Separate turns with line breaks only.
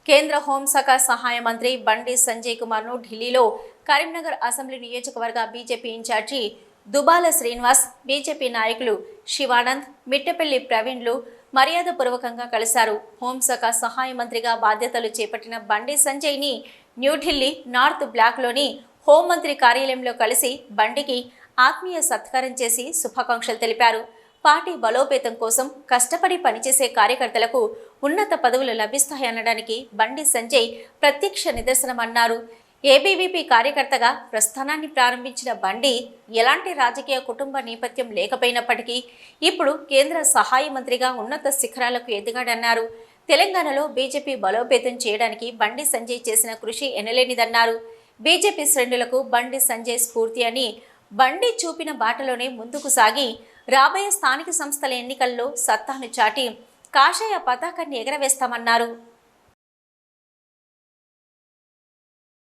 కేంద్ర హోంశాఖ సహాయ మంత్రి బండి సంజయ్ కుమార్ను ఢిల్లీలో కరీంనగర్ అసెంబ్లీ నియోజకవర్గ BJP incharge Dubala Srinivas, BJP నాయకులు శివానంద్, మిట్టపల్లి ప్రవీణ్లు మర్యాదపూర్వకంగా కలిశారు. హోంశాఖ సహాయ మంత్రిగా బాధ్యతలు చేపట్టిన బండి సంజయ్ని న్యూఢిల్లీ నార్త్ బ్లాక్లోని హోంమంత్రి కార్యాలయంలో కలిసి బండికి ఆత్మీయ సత్కారం చేసి శుభాకాంక్షలు తెలిపారు. పార్టీ బలోపేతం కోసం కష్టపడి పనిచేసే కార్యకర్తలకు ఉన్నత పదవులు లభిస్తాయనడానికి బండి సంజయ్ ప్రత్యక్ష నిదర్శనమన్నారు. ఏబీవీపీ కార్యకర్తగా ప్రస్థానాన్ని ప్రారంభించిన బండి ఎలాంటి రాజకీయ కుటుంబ నేపథ్యం లేకపోయినప్పటికీ ఇప్పుడు కేంద్ర సహాయ మంత్రిగా ఉన్నత శిఖరాలకు ఎదిగాడన్నారు. తెలంగాణలో బీజేపీ బలోపేతం చేయడానికి బండి సంజయ్ చేసిన కృషి ఎనలేనిదన్నారు. బీజేపీ శ్రేణులకు బండి సంజయ్ స్ఫూర్తి అని, బండి చూపిన బాటలోనే ముందుకు సాగి రాబోయే స్థానిక సంస్థల ఎన్నికల్లో సత్తాను చాటి కాషాయ పతాకాన్ని ఎగరవేస్తామన్నారు.